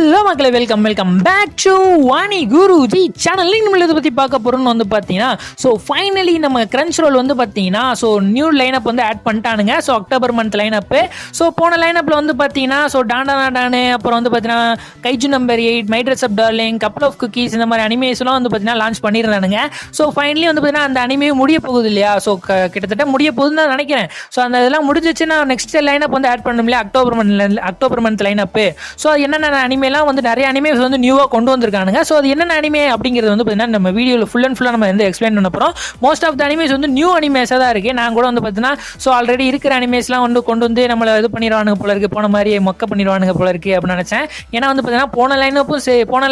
Hello மக்களே, welcome back to Vani Guruji channel. நம்ம இதை பற்றி பார்க்க போகிறோம்னு வந்து பார்த்தீங்கன்னா, ஸோ ஃபைனலி நம்ம கிரன்ச் ரோல் வந்து பார்த்தீங்கன்னா ஸோ நியூ லைனப் வந்து ஆட் பண்ணிட்டானுங்க. So October month lineup. So போன லைனப்பில் வந்து பார்த்தீங்கன்னா ஸோ டாண்டானு, அப்புறம் வந்து பார்த்தீங்கன்னா Kaiju number 8, My Dress Up Darling, கப்பல் ஆஃப் குக்கீஸ், இந்த மாதிரி அனிமேஸ்லாம் வந்து பார்த்தீங்கன்னா லான்ச் பண்ணியிருந்தானுங்க. ஸோ ஃபைனலி வந்து பார்த்தீங்கன்னா அந்த அனிமே முடிய போகுது இல்லையா? ஸோ கிட்டத்தட்ட முடிய போகுதுன்னு தான் நினைக்கிறேன். ஸோ அந்த இதெல்லாம் முடிஞ்சிச்சு. நான் நெக்ஸ்ட் லைனப் வந்து ஆட் பண்ணணும் இல்லையா, அக்டோபர் மந்த் லைனப்பு. ஸோ என்னென்ன அனிமேலாம் வந்து நிறைய அனிமேஸ் வந்து நியூவாக கொண்டு வந்திருக்கானுங்க. ஸோ அது என்னென்ன அனிமே அப்படிங்கிறது வந்து பார்த்தீங்கன்னா நம்ம வீடியோவில் ஃபுல் அண்ட் ஃபுல்லாக நம்ம வந்து எக்ஸ்பிளைன் பண்ண போகிறோம். மோஸ்ட் ஆஃப் த அனிமேஸ் வந்து நியூ அனிமேஸாக தான் இருக்குது. நான் கூட வந்து பார்த்தீங்கன்னா ஸோ ஆல்ரெடி இருக்கிற அனிமேஸ்லாம் வந்து கொண்டு வந்து நம்மளை இது பண்ணிடுவானுங்க போல இருக்குது, போன மாதிரி மொக்க பண்ணிடுவானுங்க போல இருக்குது அப்படின்னு நினச்சேன். ஏன்னா வந்து பார்த்தீங்கன்னா போன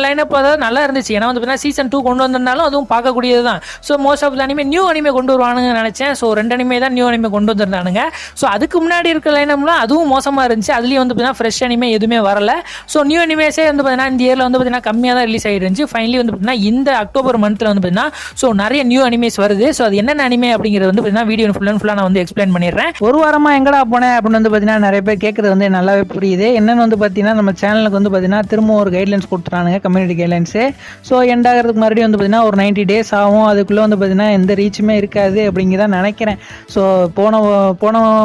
லைனப்பும் அதாவது நல்லா இருந்துச்சு. ஏன்னா வந்து பார்த்தீங்கன்னா சீசன் 2 கொண்டு வந்திருந்தாலும் அதுவும் பார்க்கக்கூடியது தான். So most of the anime new anime கொண்டு வருவானுங்கன்னு நினச்சேன். ஸோ 2 அனிமே தான் நியூ அனிமே கொண்டு வந்திருந்தானுங்க. ஸோ அதுக்கு முன்னாடி இருக்கிற லைனப்லாம் அதுவும் மோசமாக இருந்துச்சு. அதுலேயும் வந்து பார்த்தீங்கன்னா ஃப்ரெஷ் அனிமே எதுவுமே வரல. ஸோ நியூ அனிமேஸே வந்து பார்த்தீங்கன்னா இந்த இயரில் வந்து பார்த்தீங்கன்னா கம்மியாக தான் ரிலீஸ் ஆகிருந்துச்சு. ஃபைனலி வந்து பார்த்தீங்கன்னா இந்த அக்டோபர் மந்த்தில் வந்து பார்த்தீங்கன்னா ஸோ நிறைய நியூ அனிமேஸ் வருது. ஸோ அது என்னென்ன அனிமே அப்படிங்கிறது வந்து பார்த்தீங்கன்னா வீடியோ ஃபுல் அண்ட் ஃபுல்லாக நான் வந்து எக்ஸ்பிளைன் பண்ணிடுறேன். ஒரு வாரமாக எங்கடா போனேன் அப்படின்னு வந்து பார்த்தீங்கன்னா நிறைய பேர் கேட்குறது வந்து நல்லாவே புரியுது. என்னென்னு வந்து பார்த்தீங்கன்னா நம்ம சேனலுக்கு வந்து பார்த்தீங்கன்னா திரும்ப ஒரு கைட்லைன்ஸ் கொடுத்துறானுங்க, கம்யூனிட்டி கைட்லைன்ஸு. ஸோ எண்ட் ஆகிறதுக்கு மறுபடியும் வந்து பார்த்தீங்கன்னா ஒரு 90 days ஆகும். அதுக்குள்ளே வந்து பார்த்தீங்கன்னா எந்த ரீச்சுமே இருக்காது அப்படிங்கிறதான் நினைக்கிறேன். ஸோ போன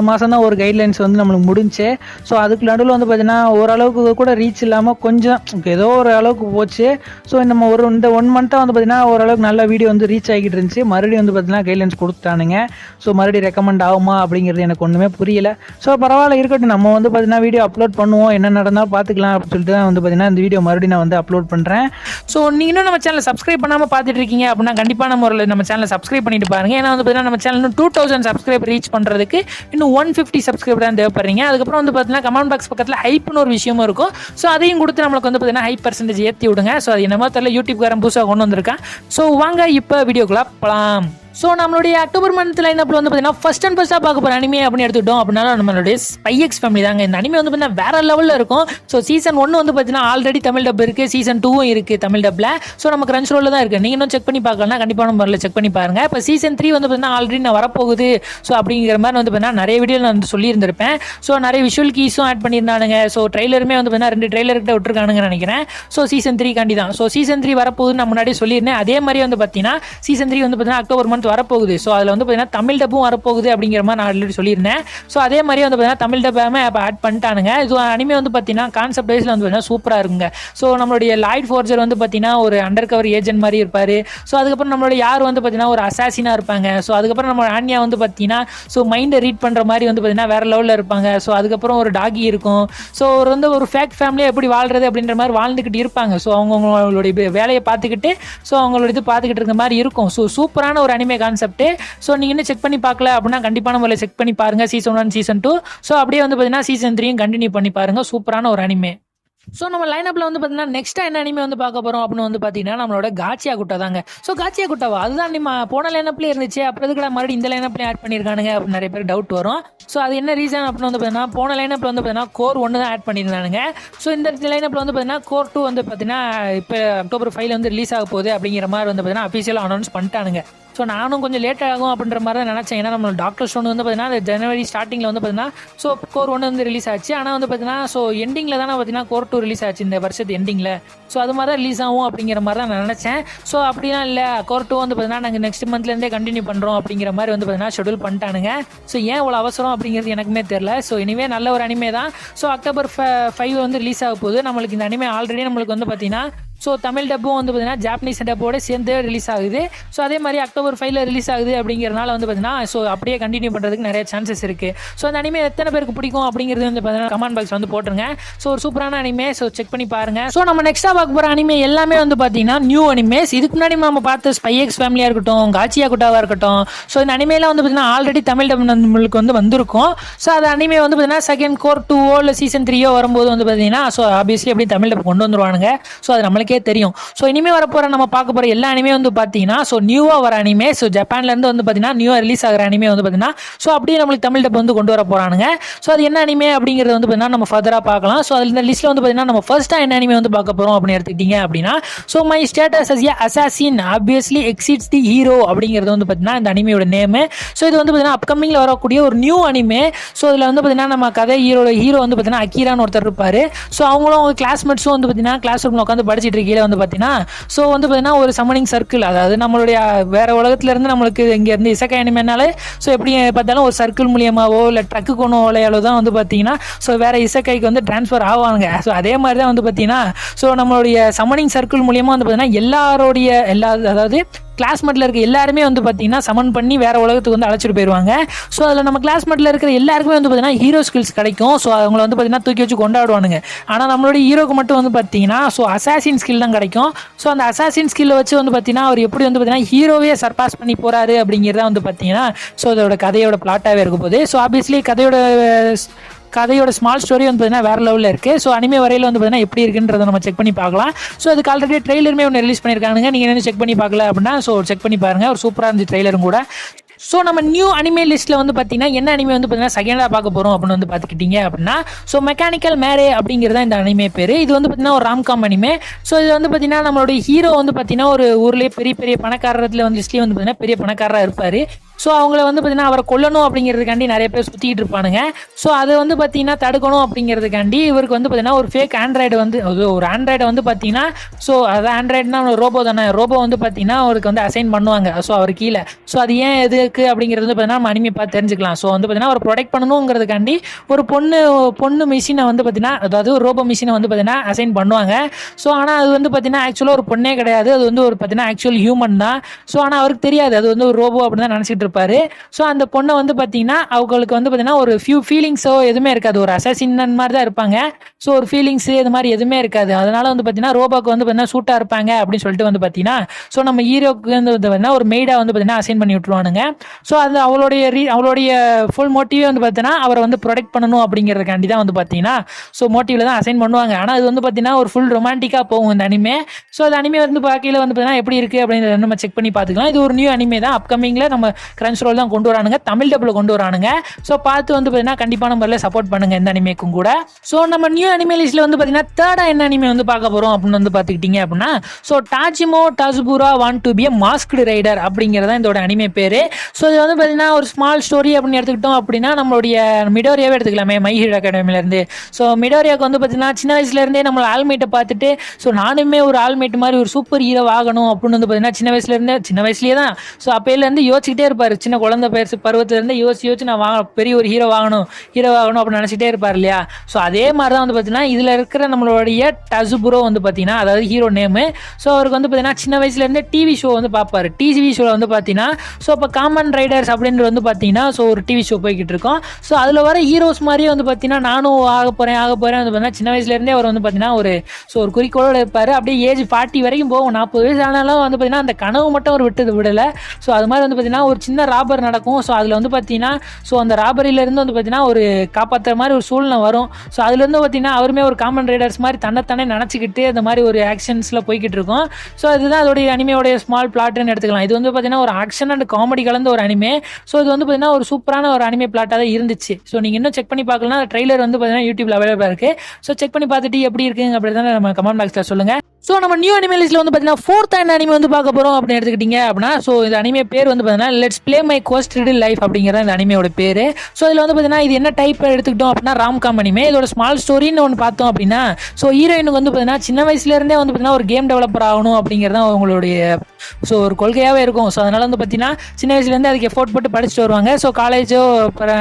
மாதம் தான் ஒரு கைட்லைன்ஸ் வந்து நம்மளுக்கு முடிஞ்சு. ஸோ அதுக்கு நடுவில் வந்து பார்த்தீங்கன்னா ஓரளவுக்கு கூட ரீச் இல்லாமல் கொஞ்சம் ஏதோ ஒரு அளவுக்கு போச்சு. ஸோ இந்த 1 மந்த்தாக வந்து பார்த்தீங்கன்னா ஓரளவுக்கு நல்ல வீடியோ வந்து ரீச் ஆகிட்டு இருந்துச்சு. மறுபடியும் வந்து பார்த்தீங்கன்னா கைட்லைன்ஸ் கொடுத்துட்டானுங்க. ஸோ மறுபடியும் ரெக்கமெண்ட் ஆகுமா அப்படிங்கிறது எனக்கு ஒன்றுமே புரியல. ஸோ பரவாயில்ல இருக்கட்டும், நம்ம வந்து பார்த்தீங்கன்னா வீடியோ அப்லோட் பண்ணுவோம், என்ன நடந்தாலும் பார்த்துக்கலாம் அப்படின்னு சொல்லிட்டு தான் வந்து பார்த்தீங்கன்னா இந்த வீடியோ மறுபடியும் நான் வந்து அப்லோட் பண்ணுறேன். ஸோ நீங்கள் இன்னும் நம்ம சேனலை சப்ஸ்கிரைப் பண்ணாமல் பார்த்துட்டு இருக்கீங்க அப்படின்னா கண்டிப்பாக நம்ம சேனலை சப்ஸ்கிரைப் பண்ணிட்டு பாருங்க. ஏன்னா வந்து பார்த்தீங்கன்னா நம்ம சேனல் 2000 சப்ஸ்கிரைபர் ரீச் பண்ணுறதுக்கு இன்னும் 150 சப்ஸ்கிரைபர் தான் தேவைப்படுறீங்க. அதுக்கப்புறம் வந்து பார்த்தீங்கன்னா கமெண்ட் பாக்ஸ் பக்கத்தில் ஹைப்னு ஒரு விஷயமும் இருக்கும். ஸோ அதையும் கொடுத்து நம்மளுக்கு வந்து பார்த்தீங்கன்னா ஹை பர்சன்டேஜ் ஏற்றி விடுங்க. ஸோ அது என்னமோ தெரியல, யூடியூப்காரன் புதுசாக கொண்டு வந்திருக்கேன். ஸோ வாங்க இப்போ வீடியோக்குள்ளே போகலாம். ஸோ நம்மளுடைய அக்டோபர் மந்த் லைனப்பில் வந்து பார்த்தீங்கன்னா ஃபஸ்ட்டாக பார்க்க போகிற அனிமே அப்படின்னு எடுத்துக்கிட்டோம் அப்படின்னா நம்மளுடைய ஸ்பை எக்ஸ் ஃபேமிலி தாங்க. இந்த அனிமே வந்து பார்த்தீங்கன்னா வேற லெவலில் இருக்கும். ஸோ சீசன் 1 வந்து பார்த்தீங்கன்னா ஆல்ரெடி தமிழ் டப் இருக்குது, சீசன் 2வும் இருக்குது தமிழ் டப்பில். ஸோ நம்ம கிரன்ச் ரோலில் தான் இருக்குது. நீங்கள் இன்னும் செக் பண்ணி பார்க்கலாம், கண்டிப்பாக நம்ம செக் பண்ணி பாருங்க. இப்போ சீசன் 3 வந்து பார்த்தீங்கன்னா ஆல்ரெடி நான் வரப்போகுது ஸோ அப்படிங்கிற மாதிரி வந்து பார்த்தீங்கன்னா நிறைய வீடியோ நான் வந்து சொல்லியிருந்திருப்பேன். ஸோ நிறைய விஷுவல் கீஸும் ஆட் பண்ணியிருந்தானுங்க. ஸோ ட்ரெய்லருமே வந்து பார்த்தீங்கன்னா 2 ட்ரெய்லர்கிட்ட விட்டுருக்கானுங்கன்னு நினைக்கிறேன். ஸோ சீசன் 3 காண்டி தான். ஸோ சீசன் 3 வரப்போகுது நான் முன்னாடி சொல்லியிருந்தேன். அதே மாதிரி வந்து பார்த்தீங்கன்னா சீசன் 3 வந்து பார்த்தீங்கன்னா அக்டோபர் மந்த் வரப்போகுது. ஸோ வந்து பார்த்தீங்கன்னா தமிழ் டப்பும் வரப்போகுது அப்படிங்கிற மாதிரி நான் ஆல்ரெடி சொல்லியிருந்தேன். ஸோ அதே மாதிரி வந்து பார்த்தீங்கன்னா தமிழ் டப்பாமே இப்போ ஆட் பண்ணிட்டானுங்க. ஸோ அனிமே வந்து பார்த்தீங்கன்னா கான்செப்ட் வைஸில் வந்து பார்த்தீங்கன்னா சூப்பராக இருக்குங்க. ஸோ நம்மளுடைய லாய்ட் ஃபோர்ஜர் வந்து பார்த்தீங்கன்னா ஒரு அண்டர் கவர் ஏஜென்ட் மாதிரி இருப்பார். ஸோ அதுக்கப்புறம் நம்மளுடைய யார் வந்து பார்த்தீங்கன்னா ஒரு அசாசினாக இருப்பாங்க. ஸோ அதுக்கப்புறம் நம்ம ஆன்யா வந்து பார்த்தீங்கன்னா ஸோ மைண்டை ரீட் பண்ணுற மாதிரி வந்து பார்த்தீங்கன்னா வேறு லெவலில் இருப்பாங்க. ஸோ அதுக்கப்புறம் ஒரு டாகி இருக்கும். ஸோ ஒரு வந்து ஒரு ஃபேக்ட் ஃபேமிலியாக எப்படி வாழ்றது அப்படின்ற மாதிரி வாழ்ந்துக்கிட்டு இருப்பாங்க. ஸோ அவங்களுடைய வேலையை பார்த்துக்கிட்டு ஸோ அவங்களோட இது பார்த்துக்கிட்டு இருக்க மாதிரி இருக்கும். ஸோ சூப்பரான ஒரு அனிமே கான்செப்ட். ஸோ நீங்கள் இன்னும் செக் பண்ணி பார்க்கல அப்படின்னா கண்டிப்பான முறையில் செக் பண்ணி பாருங்க. சீசன் 1 சீசன் 2 ஸோ அப்படியே வந்து பார்த்தீங்கன்னா சீசன் 3 கண்டினியூ பண்ணி பாருங்க. சூப்பரான ஒரு அனிமே. ஸோ நம்ம லைனப்பில் வந்து பார்த்தீங்கன்னா நெக்ஸ்ட் என்ன அனிமே வந்து பார்க்க போகிறோம் அப்படின்னு வந்து பார்த்தீங்கன்னா நம்மளோட காச்சியா குட்டா தாங்க. ஸோ காச்சியா குட்டாவா அதுதான் நம்ம போன லைனப்லேயே இருந்துச்சு, அப்புறம் இதுக்கு மறுபடியும் இந்த லைனப்லேயே ஆட் பண்ணியிருக்கானுங்க அப்படின்னு நிறைய பேர் டவுட் வரும். ஸோ அது என்ன ரீசன் அப்படின்னு வந்து பார்த்தீங்கன்னா போன லைனப்பில் வந்து பார்த்தீங்கன்னா கோர் 1 தான் ஆட் பண்ணியிருந்தானுங்க. ஸோ இந்த லைனப்பில் வந்து பார்த்தீங்கன்னா கோர் 2 வந்து பார்த்தீங்கன்னா இப்போ அக்டோபர் 5 வந்து ரிலீஸ் ஆக போகுது அப்படிங்கிற மாதிரி வந்து பார்த்தீங்கன்னா அஃபீஷியலாக அனௌன்ஸ் பண்ணிட்டானுங்க. ஸோ நானும் கொஞ்சம் லேட் ஆகும் அப்படின்ற மாதிரி தான் நினச்சேன். ஏன்னா நம்ம டாக்டர் ஸ்டோன் வந்து பார்த்தீங்கன்னா ஜனவரி ஸ்டார்டிங்கில் வந்து பார்த்தீங்கன்னா ஸோ கோர் 1 வந்து ரிலீஸ் ஆச்சு. ஆனால் வந்து பார்த்தீங்கன்னா ஸோ எண்டிங்கில் தானே பார்த்தீங்கன்னா கோர் 2 ரிலீஸ் ஆச்சு இந்த வருஷத்து எண்டிங்கில். ஸோ அது மாதிரி தான் ரிலீஸ் ஆகும் அப்படிங்கிற மாதிரி தான் நான் நினச்சேன். ஸோ அப்படிலாம் இல்லை, கோர் 2 வந்து பார்த்தீங்கன்னா நாங்கள் நெக்ஸ்ட் மந்த்லேருந்தே கண்டினியூ பண்ணுறோம் அப்படிங்கிற மாதிரி வந்து பார்த்தீங்கன்னா ஷெடியூல் பண்ணிட்டானுங்க. ஸோ ஏன் இவ்வளோ அவசரம் அப்படிங்கிறது எனக்குமே தெரியல. ஸோ இனிமே நல்ல ஒரு அனிமே தான். ஸோ அக்டோபர் 5 வந்து ரிலீஸ் ஆக போகுது. நம்மளுக்கு இந்த அனிமே ஆல்ரெடி நம்மளுக்கு வந்து பார்த்தீங்கன்னா ஸோ தமிழ் டப்பும் வந்து பார்த்தீங்கன்னா ஜாப்பனீஸ் டப்போட சேர்ந்து ரிலீஸ் ஆகுது. ஸோ அதே மாதிரி அக்டோபர் 5 ரிலீஸ் ஆகுது அப்படிங்கிறனால வந்து பார்த்தீங்கன்னா ஸோ அப்படியே கண்டினியூ பண்ணுறதுக்கு நிறைய சான்சஸ் இருக்குது. ஸோ அந்த அனிமே எத்தனை பேருக்கு பிடிக்கும் அப்படிங்கிறது வந்து பார்த்தீங்கன்னா கமெண்ட் பாக்ஸ் வந்து போட்டுருங்க. ஸோ ஒரு சூப்பரான அனிமே. ஸோ செக் பண்ணி பாருங்க. ஸோ நம்ம நெக்ஸ்ட்டாக பார்க்க போகிற அனிமே எல்லாமே வந்து பார்த்தீங்கன்னா நியூ அனிமேஸ். இதுக்கு முன்னாடி நம்ம பார்த்த ஸ்பை எக்ஸ் ஃபேமிலியாக இருக்கட்டும், காச்சியா குட்டாவாக இருக்கட்டும், ஸோ இந்த அனிமேலாம் வந்து பார்த்தீங்கன்னா ஆல்ரெடி தமிழ் டப் நம்மளுக்கு வந்து வந்திருக்கும். ஸோ அது அனிமே வந்து பார்த்தீங்கன்னா செகண்ட் கோர் 2 இல்லை சீசன் 3 வரும்போது வந்து பார்த்தீங்கன்னா ஸோ ஆப்வியஸ்லி எப்படி தமிழ் டப் கொண்டு வந்துருவானுங்க. ஸோ அது நம்மளுக்கு உங்களுக்கே தெரியும். ஸோ இனிமேல் வரப்போகிற நம்ம பார்க்க போகிற எல்லா அனிமே வந்து பார்த்தீங்கன்னா ஸோ நியூவாக வர அனிமே, ஸோ ஜப்பான்லேருந்து வந்து பார்த்தீங்கன்னா நியூவாக ரிலீஸ் ஆகிற அனிமே வந்து பார்த்தீங்கன்னா ஸோ அப்படியே நம்மளுக்கு தமிழ் டப் வந்து கொண்டு வர போகிறானுங்க. ஸோ அது என்ன அனிமே அப்படிங்கிறது வந்து பார்த்தீங்கன்னா நம்ம ஃபர்தராக பார்க்கலாம். ஸோ அதில் இந்த லிஸ்ட்டில் வந்து பார்த்தீங்கன்னா நம்ம ஃபர்ஸ்ட்டாக என்ன அனிமே வந்து பார்க்க போகிறோம் அப்படின்னு எடுத்துக்கிட்டீங்க அப்படின்னா so my status as a assassin obviously exceeds the hero அப்படிங்கிறது வந்து பார்த்தீங்கன்னா இந்த அனிமையோட நேமு. ஸோ இது வந்து பார்த்தீங்கன்னா அப்கமிங்கில் வரக்கூடிய ஒரு நியூ அனிமே. ஸோ இதில் வந்து பார்த்தீங்கன்னா நம்ம கதை ஹீரோ வந்து பார்த்தீங்கன்னா அக்கீரான்னு ஒருத்தர் இருப்பார். ஸோ அவங்களும் அவங்க கிளாஸ்மேட்ஸும் வந்து பார்த்தீங்கன்னா கிளாஸ் ரூமில் உட்காந்து படிச்சுட்டு இருக்கையில வந்து பார்த்தீங்கன்னா ஸோ வந்து பார்த்தீங்கன்னா ஒரு சம்மனிங் சர்க்கிள், அதாவது நம்மளுடைய வேற உலகத்துலேருந்து நம்மளுக்கு இங்கேருந்து இசக்கை அனிமேனாலே ஸோ எப்படி பார்த்தாலும் ஒரு சர்க்கிள் மூலியமாவோ இல்லை ட்ரக்கு கொண்டு ஓலையாலோ தான் வந்து பார்த்தீங்கன்னா ஸோ வேற இசக்கைக்கு வந்து டிரான்ஸ்ஃபர் ஆவாங்க. ஸோ அதே மாதிரி தான் வந்து பார்த்தீங்கன்னா ஸோ நம்மளுடைய சம்மனிங் சர்க்கிள் மூலியமாக வந்து பார்த்தீங்கன்னா எல்லாரோடைய அதாவது கிளாஸ்மேட்டில் இருக்க எல்லாருமே வந்து பார்த்தீங்கன்னா சமன் பண்ணி வேற உலகத்துக்கு வந்து அழைச்சிட்டு போயிடுவாங்க. ஸோ அதில் நம்ம கிளாஸ்மேட்டில் இருக்கிற எல்லாருக்குமே வந்து பார்த்தீங்கன்னா ஹீரோ ஸ்கில்ஸ் கிடைக்கும். ஸோ அவங்கள வந்து பார்த்தீங்கன்னா தூக்கி வச்சு கொண்டாடுவானுங்க. ஆனால் நம்மளுடைய ஹீரோக்கு மட்டும் வந்து பார்த்தீங்கன்னா ஸோ அசாசின் ஸ்கில் தான் கிடைக்கும். ஸோ அந்த அசாசின் ஸ்கில்லை வச்சு வந்து பார்த்தீங்கன்னா அவர் எப்படி வந்து பார்த்தீங்கன்னா ஹீரோவே சர்பாஸ் பண்ணி போறாரு அப்படிங்கிறத வந்து பார்த்தீங்கன்னா ஸோ அதோட கதையோட பிளாட்டாகவே இருக்க போகுது. ஸோ ஆப்வியஸ்லி கதையோட ஸ்மால் ஸ்டோரி வந்து பார்த்தீங்கன்னா வேற லெவலில் இருக்குது. ஸோ அனிமே வரையில் வந்து பார்த்தீங்கன்னா எப்படி இருக்குன்றதை நம்ம செக் பண்ணி பார்க்கலாம். ஸோ அதுக்கு ஆல்ரெடி ட்ரெய்லருமே ஒன்று ரிலீஸ் பண்ணியிருக்காங்க. நீங்கள் என்ன செக் பண்ணி பார்க்கல அப்படின்னா ஸோ செக் பண்ணி பாருங்கள். ஒரு சூப்பராக இருந்துச்சு ட்ரெய்லரும் கூட. ஸோ நம்ம நியூ அனிமே லிஸ்ட்டில் வந்து பார்த்தீங்கன்னா என்ன அனிமே வந்து பார்த்தீங்கன்னா செகண்டாக பார்க்க போகிறோம் அப்படின்னு வந்து பார்த்துக்கிட்டீங்க அப்படின்னா ஸோ மெக்கானிக்கல் மேரே அப்படிங்கிறதா இந்த அனிமே பேர். இது வந்து பார்த்தீங்கன்னா ஒரு ராம்காம் அனிமே. ஸோ இது வந்து பார்த்தீங்கன்னா நம்மளுடைய ஹீரோ வந்து பார்த்தீங்கன்னா ஒரு ஊர்லேயே பெரிய பெரிய பணக்காரத்தில் வந்து லிஸ்ட்லேயே வந்து பார்த்தீங்கன்னா பெரிய பணக்காரராக இருப்பார். ஸோ அவங்கள வந்து பார்த்தீங்கன்னா அவரை கொல்லணும் அப்படிங்கிறதுக்காண்டி நிறைய பேர் சுற்றிக்கிட்டு இருப்பானுங்க. ஸோ அதை வந்து பார்த்தீங்கன்னா தடுக்கணும் அப்படிங்கிறதுக்காண்டி இவருக்கு வந்து பார்த்தீங்கன்னா ஒரு ஃபேக் ஆண்ட்ராய்டு வந்து ஒரு ஆண்ட்ராய்டை வந்து பார்த்தீங்கன்னா ஸோ அது ஆண்ட்ராய்டுனா ரோபோ தானே, ரோபோ வந்து பார்த்தீங்கன்னா அவருக்கு வந்து அசைன் பண்ணுவாங்க. ஸோ அவர் கீழே ஸோ அது ஏன் எதுக்கு அப்படிங்கிறது வந்து பார்த்தீங்கன்னா நம்ம அனிமே பார்த்து தெரிஞ்சுக்கலாம். ஸோ வந்து பார்த்தீங்கன்னா அவர் ப்ரொடெக்ட் பண்ணணுங்கிறதுக்காண்டி ஒரு பொண்ணு மிஷினை வந்து பார்த்தீங்கன்னா அதாவது ஒரு ரோபோ மிஷினை வந்து பார்த்தீங்கன்னா அசைன் பண்ணுவாங்க. ஸோ ஆனால் அது வந்து பார்த்தீங்கன்னா ஆக்சுவலாக ஒரு பொண்ணே கிடையாது, அது வந்து ஒரு பார்த்தீங்கன்னா ஆக்சுவல் ஹியூமன் தான். ஸோ ஆனால் அவருக்கு தெரியாது அது வந்து ஒரு ரோபோ அப்படின்னு தான் நினச்சிட்டு இருப்பாரு. ஸோ அந்த பொண்ணை வந்து பார்த்தீங்கன்னா அவங்களுக்கு வந்து பார்த்தீங்கன்னா ஒரு ஃபியூ ஃபீலிங்ஸோ எதுவுமே இருக்காது, ஒரு அசாசின் மாதிரி தான் இருப்பாங்க. ஸோ ஒரு ஃபீலிங்ஸ் இது மாதிரி எதுவுமே இருக்காது. அதனால வந்து பார்த்தீங்கன்னா ரோபோக்கு வந்து பார்த்தீங்கன்னா சூட்டாக இருப்பாங்க அப்படின்னு சொல்லிட்டு வந்து பார்த்தீங்கன்னா ஸோ நம்ம ஹீரோக்கு வந்து பார்த்தீங்கன்னா ஒரு மெய்டாக வந்து பார்த்தீங்கன்னா அசைன் பண்ணி விட்டுருவானுங்க. ஸோ அது அவளுடைய ஃபுல் மோட்டிவே வந்து பார்த்தீங்கன்னா அவரை வந்து ப்ரொடெக்ட் பண்ணணும் அப்படிங்கிறதுக்காண்டி தான் வந்து பார்த்தீங்கன்னா ஸோ மோட்டிவில் தான் அசைன் பண்ணுவாங்க. ஆனால் அது வந்து பார்த்தீங்கன்னா ஒரு ஃபுல் ரொமான்டிக்காக போகும் இந்த அனிமே. ஸோ அந்த அனிமே வந்து பார்க்கையில் வந்து பார்த்தீங்கன்னா எப்படி இருக்குது அப்படிங்கிறத நம்ம செக் பண்ணி பார்த்துக்கலாம். இது ஒரு நியூ அனிமே தான், அப்கமிங்கில் நம்ம கிரன்ச் ரோல் தான் கொண்டு வரானுங்க, தமிழ் டப்பில் கொண்டு வரானுங்க. ஸோ பார்த்து வந்து பார்த்தீங்கன்னா கண்டிப்பான முறையில் சப்போர்ட் பண்ணுங்க இந்த அனிமேக்கும் கூட. ஸோ நம்ம நியூ அனிமே லிஸ்ட்டில் வந்து பார்த்தீங்கன்னா தேர்டாக என்ன அனிமே வந்து பார்க்க போகிறோம் அப்படின்னு வந்து பார்த்துக்கிட்டீங்க அப்படின்னா so Tojima Tanzaburo want to be a masked rider அப்படிங்கிறத இதோட அனிமே பேர். ஸோ இது வந்து பார்த்தீங்கன்னா ஒரு ஸ்மால் ஸ்டோரி அப்படின்னு எடுத்துக்கிட்டோம் அப்படின்னா நம்மளுடைய மிடோரியாவே எடுத்துக்கலாமே, மை ஹீரோ அகாடமிலேருந்து. ஸோ மிடோரியாவுக்கு வந்து பார்த்தீங்கன்னா சின்ன வயசுலேருந்தே நம்மளை ஆல்மேட்டை பார்த்துட்டு ஸோ நானுமே ஒரு ஆல்மேட் மாதிரி ஒரு சூப்பர் ஹீரோ ஆகணும் அப்படின்னு வந்து பார்த்தீங்கன்னா சின்ன வயசுலேயே தான் ஸோ அப்போலேருந்து யோசிச்சுட்டே இருப்பார். சின்ன குழந்தை பருவத்திலேருந்து யோசிச்சு நான் பெரிய ஒரு ஹீரோ ஆகணும் அப்படின்னு நினச்சிட்டே இருப்பார் இல்லையா. ஸோ அதே மாதிரி தான் வந்து பார்த்தீங்கன்னா இதில் இருக்கிற நம்மளுடைய டசுபுரோ வந்து பார்த்தீங்கன்னா அதாவது ஹீரோ நேமு. ஸோ அவருக்கு வந்து பார்த்தீங்கன்னா சின்ன வயசுலேருந்தே டிவி ஷோ வந்து பார்ப்பார். டிவி ஷோவில் வந்து பார்த்தீங்கன்னா ஸோ இப்போ காமன் ரைடர்ஸ் அப்படின்றது வந்து பார்த்தீங்கன்னா ஸோ ஒரு டிவி ஷோ போய்கிட்டு இருக்கோம். ஸோ அதில் வர ஹீரோஸ் மாதிரியே வந்து பார்த்தீங்கன்னா நானும் ஆக போகிறேன் வந்து பார்த்தீங்கன்னா சின்ன வயசுலேருந்தே அவர் வந்து பார்த்தீங்கன்னா ஒரு குறிக்கோளோடு இருப்பார். அப்படியே ஏஜ் 40 வரைக்கும் போகும், 40 வயசு ஆனாலும் வந்து பார்த்தீங்கன்னா அந்த கனவு மட்டும் அவர் விடலை. ஸோ அது மாதிரி வந்து பார்த்தீங்கன்னா ஒரு சின்ன ராபர் நடக்கும். ஸோ அதில் வந்து பார்த்தீங்கன்னா ஸோ அந்த ராபரியிலேருந்து வந்து பார்த்தீங்கன்னா ஒரு காப்பாற்றுற மாதிரி ஒரு சூழ்நிலை வரும். ஸோ அதுலேருந்து பார்த்தீங்கன்னா அவருமே ஒரு காமன் ரைடர்ஸ் மாதிரி தன்னைத்தானே நினச்சிக்கிட்டு அந்த மாதிரி ஒரு ஆக்ஷன்ஸில் போய்கிட்டு இருக்கும். ஸோ அதுதான் அதோடைய அனிமையோடைய ஸ்மால் பிளாட்னு எடுத்துக்கலாம். இது வந்து பார்த்தீங்கன்னா ஒரு ஆக்ஷன் அண்ட் காமெடி கலந்த ஒரு அனிமே. ஸோ இது வந்து பார்த்தீங்கன்னா ஒரு சூப்பரான ஒரு அனிமே பிளாட்டாக தான் இருந்துச்சு. ஸோ நீங்கள் இன்னும் செக் பண்ணி பார்க்கலாம், ட்ரெய்லர் வந்து பார்த்தீங்கன்னா யூடியூப்ல அவைலபிளாக இருக்குது. ஸோ செக் பண்ணி பார்த்துட்டு எப்படி இருக்குங்க அப்படி தான் நம்ம கமெண்ட் பாக்ஸில் சொல்லுங்கள். ஸோ நம்ம நியூ அனிமே லிஸ்ட்டில் வந்து பார்த்தீங்கன்னா ஃபோர்த் அனிமே வந்து பார்க்க போகிறோம் அப்படின்னு எடுத்துக்கிட்டீங்க அப்படின்னா ஸோ இந்த அனிமே பேர் வந்து பார்த்தீங்கன்னா let's play my ghosted life அப்படிங்கிறத இந்த அனிமையோட பேர். ஸோ இதில் வந்து பார்த்தீங்கன்னா இது என்ன டைப் எடுத்துக்கிட்டோம் அப்படின்னா ராம்காம் அனிமே. இதோட ஸ்மால் ஸ்டோரின்னு ஒன்று பார்த்தோம் அப்படின்னா ஸோ ஹீரோயினுக்கு வந்து பார்த்தீங்கன்னா சின்ன வயசுலேருந்தே வந்து பார்த்தீங்கன்னா ஒரு கேம் டெவலப்பர் ஆகணும் அப்படிங்கிறது அவங்களுடைய ஸோ ஒரு கொள்கையாகவே இருக்கும். ஸோ அதனால் வந்து பார்த்தீங்கன்னா சின்ன வயசுலேருந்து அதுக்கு எஃபோர்ட் போட்டு படிச்சுட்டு வருவாங்க. ஸோ காலேஜோ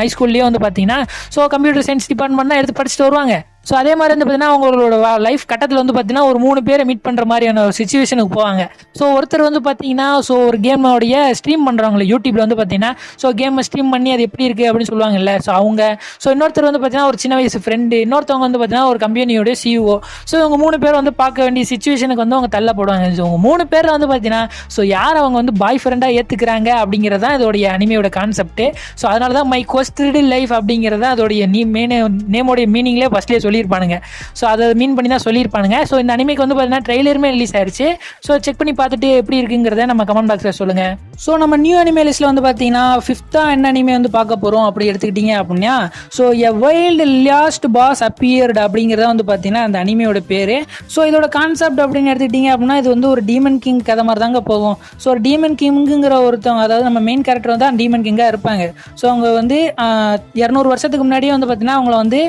ஹைஸ்கூல்லையோ வந்து பார்த்தீங்கன்னா ஸோ கம்ப்யூட்டர் சயின்ஸ் டிபார்ட்மெண்ட் தான் எடுத்து படிச்சுட்டு வருவாங்க. ஸோ அதே மாதிரி வந்து பார்த்தீங்கன்னா அவங்களோட லைஃப் கட்டத்தில் வந்து பார்த்தீங்கன்னா ஒரு 3 பேரை மீட் பண்ணுற மாதிரியான ஒரு சுச்சுவேஷனுக்கு போவாங்க. ஸோ ஒருத்தர் வந்து பார்த்தீங்கன்னா ஸோ ஒரு கேமோடைய ஸ்ட்ரீம் பண்ணுறவங்கள யூடியூப்ல வந்து பார்த்தீங்கன்னா ஸோ கேமை ஸ்ட்ரீம் பண்ணி அது எப்படி இருக்குது அப்படின்னு சொல்லுவாங்கல்ல. ஸோ அவங்க இன்னொருத்தர் வந்து பார்த்தீங்கன்னா ஒரு சின்ன வயசு ஃப்ரெண்டு, இன்னொருத்தவங்க வந்து பார்த்தீங்கன்னா ஒரு கம்பெனியோட சிஇஓ. ஸோ இவங்க 3 பேர் வந்து பார்க்க வேண்டிய சுச்சுவேஷனுக்கு வந்து அவங்க தள்ளப்படுவாங்க. ஸோ அவங்க 3 பேர் வந்து பார்த்தீங்கன்னா ஸோ யார் அவங்க வந்து பாய் ஃப்ரெண்டாக ஏற்றுக்கிறாங்க அப்படிங்கிறது தான் இதோடைய அனிமையோட கான்செப்ட். ஸோ அதனால தான் மை கோஸ்டட் லைஃப் அப்படிங்கிறத அதோடைய நேமோடைய மீனிங்லேயே ஃபர்ஸ்ட்லேயே சொல்லி சொல்லியிருப்பானுங்க. ஸோ அதை மீன் பண்ணி தான் சொல்லியிருப்பானுங்க. ஸோ இந்த அனிமேக்கு வந்து பார்த்தீங்கன்னா ட்ரெய்லருமே ரிலீஸ் ஆயிருச்சு. ஸோ செக் பண்ணி பார்த்துட்டு எப்படி இருக்குங்கிறத நம்ம கமெண்ட் பாக்ஸில் சொல்லுங்கள். ஸோ நம்ம நியூ அனிமே லிஸ்ட்டில் வந்து பார்த்தீங்கன்னா 5th என்ன அனிமே வந்து பார்க்க போகிறோம் அப்படி எடுத்துக்கிட்டீங்க அப்படின்னா, so a wild last boss appeared அப்படிங்கிறத வந்து பார்த்தீங்கன்னா அந்த அனிமையோட பேர். ஸோ இதோட கான்செப்ட் அப்படின்னு எடுத்துக்கிட்டீங்க அப்படின்னா, இது வந்து ஒரு டீமன் கிங் கதை மாதிரி தாங்க போகும். ஸோ ஒரு டீமன் கிங்குங்கிற ஒருத்தவங்க, அதாவது நம்ம மெயின் கேரக்டர் வந்து டீமன் கிங்காக இருப்பாங்க. ஸோ அவங்க வந்து 200 வருஷத்துக்கு முன்னாடியே வந்து பார்த்தீங்கன்னா அவங்கள வந்து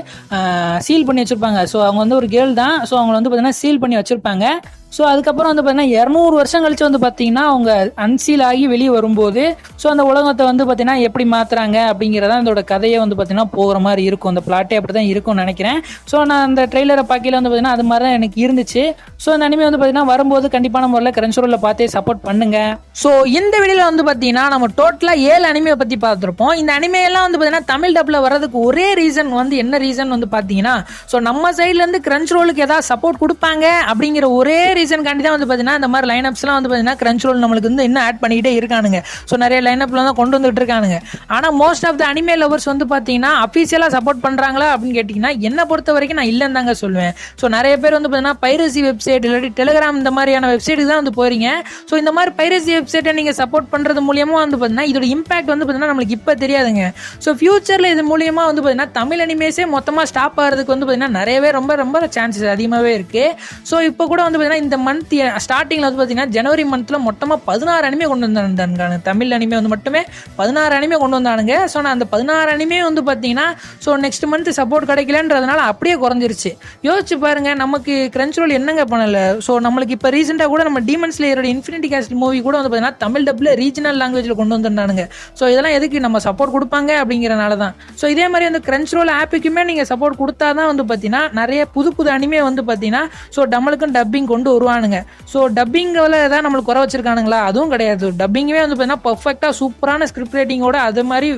சீல் பண்ணி வச்சுருப்பாங்க. ஸோ அவங்க வந்து ஒரு கேர்ள் தான். ஸோ அவங்கள வந்து பார்த்தீங்கன்னா சீல் பண்ணி வச்சுருப்பாங்க. ஸோ அதுக்கப்புறம் வந்து பார்த்தீங்கன்னா 200 வருஷம் கழிச்சு வந்து பார்த்தீங்கன்னா அவங்க அன்சீல் ஆகி வெளியே வரும்போது ஸோ அந்த உலகத்தை வந்து பார்த்தீங்கன்னா எப்படி மாற்றுறாங்க அப்படிங்கிறத அதோட கதையை வந்து பார்த்தீங்கன்னா போகிற மாதிரி இருக்கும். அந்த பிளாட்டே அப்படி தான் இருக்கும்னு நினைக்கிறேன். ஸோ நான் அந்த ட்ரெய்லரை பார்க்கல வந்து பார்த்தீங்கன்னா அது மாதிரி தான் எனக்கு இருந்துச்சு. ஸோ அந்த அனிமே வந்து பார்த்தீங்கன்னா வரும்போது கண்டிப்பான முறையில் கிரன்ச்ரோலில் பார்த்தே சப்போர்ட் பண்ணுங்க. ஸோ இந்த வீடியோவில் வந்து பார்த்தீங்கன்னா நம்ம டோட்டலாக 7 அனிமையை பற்றி பார்த்துருப்போம். இந்த அனிமையெல்லாம் வந்து பார்த்தீங்கன்னா தமிழ் டப்பில் வர்றதுக்கு ஒரே ரீசன் வந்து என்ன ரீசன் வந்து பார்த்தீங்கன்னா, ஸோ நம்ம சைட்லேருந்து கிரன்ச்ரோலுக்கு ஏதாவது சப்போர்ட் கொடுப்பாங்க அப்படிங்கிற ஒரே ரீசன்காண்டி தான் வந்து பார்த்தீங்கன்னா இந்த மாதிரி லைனப்ஸ்லாம் வந்து பார்த்தீங்கன்னா கிரன்ச்ரோல் நம்மளுக்கு வந்து இன்னும் ஆட் பண்ணிக்கிட்டே இருக்கானுங்க. ஸோ நிறைய லைனப்லாம் தான் கொண்டு வந்துட்டு இருக்கானுங்க. ஆனால் most of the anime lovers வந்து பார்த்தீங்கன்னா அஃபீஷியலாக சப்போர்ட் பண்ணுறாங்களா அப்படின்னு கேட்டிங்கன்னா என்னை பொறுத்த வரைக்கும் நான் இல்லைன்னு தாங்க சொல்லுவேன். ஸோ நிறைய பேர் வந்து பார்த்தீங்கன்னா பைரசி வெப்சைட் இல்லாட்டி டெலிகிராம் இந்த மாதிரியான வெப்சைட்டுக்கு தான் வந்து போகிறீங்க. ஸோ இந்த மாதிரி பைரசி வெப்சைட்டை நீங்கள் சப்போர்ட் பண்ணுறது மூலியமாக வந்து பார்த்தீங்கன்னா இதோட இம்பாக்ட் வந்து பார்த்தீங்கன்னா நம்மளுக்கு இப்போ தெரியாதுங்க. ஸோ ஃபியூச்சரில் இது மூலியமாக வந்து பார்த்தீங்கன்னா தமிழ் அனிமேஸே மொத்தமாக ஸ்டாப் ஆகிறதுக்கு வந்து பார்த்தீங்கன்னா நிறையவே ரொம்ப சான்சஸ் அதிகமாகவே இருக்குது. ஸோ இப்போ கூட வந்து பார்த்தீங்கன்னா இந்த மந்த் ஸ்டார்டிங்கில் வந்து பார்த்தீங்கன்னா ஜனவரி மந்த்தில் மொத்தமாக 16 அனிமே கொண்டு வந்தாங்க. தமிழ் அனிமே வந்து மட்டுமே 16 அனிமே கொண்டு வந்தானுங்க. ஸோ நான் அந்த 16 அனிமே வந்து பார்த்தீங்கன்னா ஸோ நெக்ஸ்ட் மந்த் சப்போர்ட் கிடைக்கலன்றதுனால அப்படியே குறைஞ்சிருச்சு. யோசிச்சு பாருங்க, நமக்கு கிரன்ச்ரோல் என்னங்க பண்ணலை. ஸோ நம்மளுக்கு இப்போ ரீசெண்டாக கூட நம்ம டீமன் ஸ்லேயரோட இன்ஃபினிட்டி கேஸ்ட் மூவி கூட வந்து பார்த்தீங்கன்னா தமிழ் டப்பில் ரீஜனல் லாங்குவேஜில் கொண்டு வந்திருந்தானுங்க. ஸோ இதெல்லாம் எதுக்கு நம்ம சப்போர்ட் கொடுப்பாங்க அப்படிங்கிறனால தான். ஸோ இதே மாதிரி வந்து கிரன்ச்ரோல் ஆப்புக்குமே நீங்கள் சப்போர்ட் கொடுத்தா தான் வந்து பார்த்தீங்கன்னா நிறைய புது அனிமே வந்து பார்த்தீங்கன்னா ஸோ நம்மளுக்கும் டப்பிங் கொண்டு வருவானுங்க. ஸோ டப்பிங்கில் ஏதாவது நம்மளுக்கு குறை வச்சிருக்கானுங்களா? அதுவும் கிடையாது. டப்பிங்குமே வந்து பார்த்தீங்கன்னா பர்ஃபெக்டாக சூப்பரான ஸ்கிரிப்ட் ரைட்டிங்கோட அது மாதிரி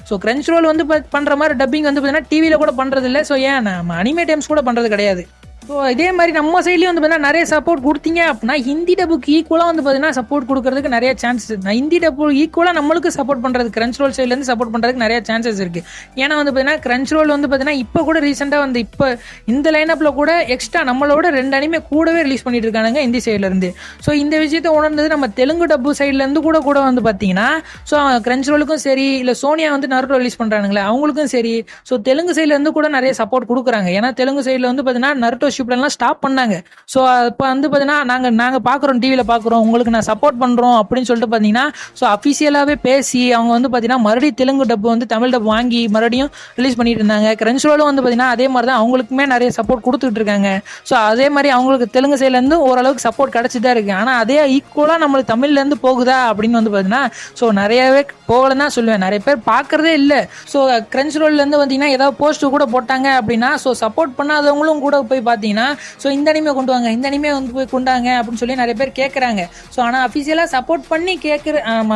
ஸோ கிரன்ச்ரோல் வந்து பண்ணுற மாதிரி டப்பிங் வந்து பார்த்தீங்கன்னா டிவியில் கூட பண்ணுறது இல்லை. ஸோ ஏன் நம்ம அனிமே டைம்ஸ் கூட பண்ணுறது கிடையாது. ஸோ இதே மாதிரி நம்ம சைட்லேயும் வந்து பார்த்தீங்கன்னா நிறைய சப்போர்ட் கொடுத்தீங்க அப்படின்னா ஹிந்தி டப்புக்கு ஈக்குவலாக வந்து பார்த்தீங்கன்னா சப்போர்ட் கொடுக்கறதுக்கு நிறைய சான்சஸ். ஹிந்தி டப்பு ஈக்குவலாக நம்மளுக்கு சப்போர்ட் பண்ணுறதுக்கு கிரன்ச்ரோல் சைட்லேருந்து சப்போர்ட் பண்ணுறதுக்கு நிறைய சான்சஸ் இருக்குது. ஏன்னா வந்து பார்த்தீங்கன்னா கிரன்ச்ரோல் வந்து பார்த்தீங்கன்னா இப்போ கூட ரீசெண்டாக வந்து இப்போ இந்த லைனப்பில் கூட எக்ஸ்ட்ரா நம்மளோட 2 அனிமே கூடவே ரிலீஸ் பண்ணிட்டு இருக்கானுங்க ஹிந்தி சைட்லேருந்து. ஸோ இந்த விஷயத்தை உணர்ந்தது நம்ம தெலுங்கு டப்பு சைட்லேருந்து கூட வந்து பார்த்தீங்கன்னா ஸோ கிரன்ச்ரோலுக்கும் சரி, இல்லை சோனியா வந்து நருட்டோ ரிலீஸ் பண்ணுறானுங்களே அவங்களுக்கும் சரி, ஸோ தெலுங்கு சைட்லேருந்து கூட நிறைய சப்போர்ட் கொடுக்குறாங்க. ஏன்னா தெலுங்கு சைடில் வந்து பார்த்தீங்கன்னா நருட்டோ ஷிப்லாம் ஸ்டாப் பண்ணாங்க. ஸோ இப்போ வந்து பார்த்தீங்கன்னா நாங்கள் பார்க்குறோம், டிவியில் பார்க்குறோம், உங்களுக்கு நான் சப்போர்ட் பண்ணுறோம் அப்படின்னு சொல்லிட்டு பார்த்தீங்கன்னா ஸோ அஃபிஷியலாகவே பேசி அவங்க வந்து பார்த்தீங்கன்னா மறுபடியும் தெலுங்கு டப்பு வந்து தமிழ் டப்பு வாங்கி மறுபடியும் ரிலீஸ் பண்ணிட்டு இருந்தாங்க. கிரன்ச்ரோலும் வந்து பார்த்தீங்கன்னா அதே மாதிரி தான் அவங்களுக்குமே நிறைய சப்போர்ட் கொடுத்துட்டு இருக்காங்க. ஸோ அதே மாதிரி அவங்களுக்கு தெலுங்கு சைட்லேருந்து ஓரளவுக்கு சப்போர்ட் கிடச்சி தான் இருக்குது. ஆனால் அதே ஈக்குவலாக நம்மளுக்கு தமிழ்லேருந்து போகுதா அப்படின்னு வந்து பார்த்தீங்கன்னா ஸோ நிறையவே போகலன்னு தான் சொல்லுவேன். நிறைய பேர் பார்க்குறதே இல்லை. ஸோ கிரன்ச்ரோல்லேருந்து பார்த்தீங்கன்னா ஏதாவது போஸ்ட் கூட போட்டாங்க அப்படின்னா ஸோ சப்போர்ட் பண்ணாதவங்களும் கூட போய் பார்த்தீங்கன்னா ஸோ இந்த அனிமே கொண்டு வாங்க, இந்த அனிமே வந்து போய் கொண்டாங்க அப்படின்னு சொல்லி நிறைய பேர் கேட்குறாங்க. ஸோ ஆனால் அஃபிஷியலாக சப்போர்ட் பண்ணி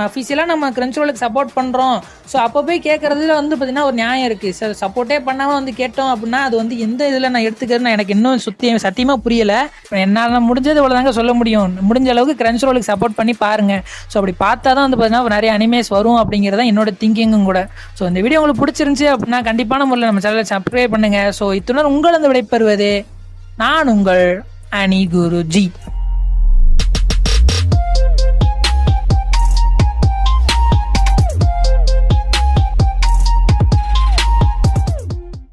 அஃபிஷியலாக நம்ம கிரன்ச்ரோலுக்கு சப்போர்ட் பண்ணுறோம். ஸோ அப்போ போய் கேட்குறதுல வந்து பார்த்தீங்கன்னா ஒரு நியாயம் இருக்குது. சார் சப்போர்ட்டே பண்ணாமல் வந்து கேட்டோம் அப்படின்னா அது வந்து எந்த இதில் நான் எடுத்துக்கிறேன்னு எனக்கு இன்னும் சத்தியமாக புரியலை. என்னால் முடிஞ்சது இவ்வளோ தாங்க சொல்ல முடியும். முடிஞ்ச அளவுக்கு கிரன்ச்ரோலுக்கு சப்போர்ட் பண்ணி பாருங்கள். ஸோ அப்படி பார்த்தா தான் வந்து பார்த்தீங்கன்னா நிறைய அனிமேஸ் வரும் அப்படிங்கிறத என்னோட திங்கிங்கும் கூட. ஸோ இந்த வீடியோ உங்களுக்கு பிடிச்சிருந்துச்சி அப்படின்னா கண்டிப்பான முறையில் நம்ம சேனலை சப்ஸ்கிரைப் பண்ணுங்கள். ஸோ இத்துடன் உங்கள் அந்த விடைபெறுவது நான் உங்கள் அனி குருஜி.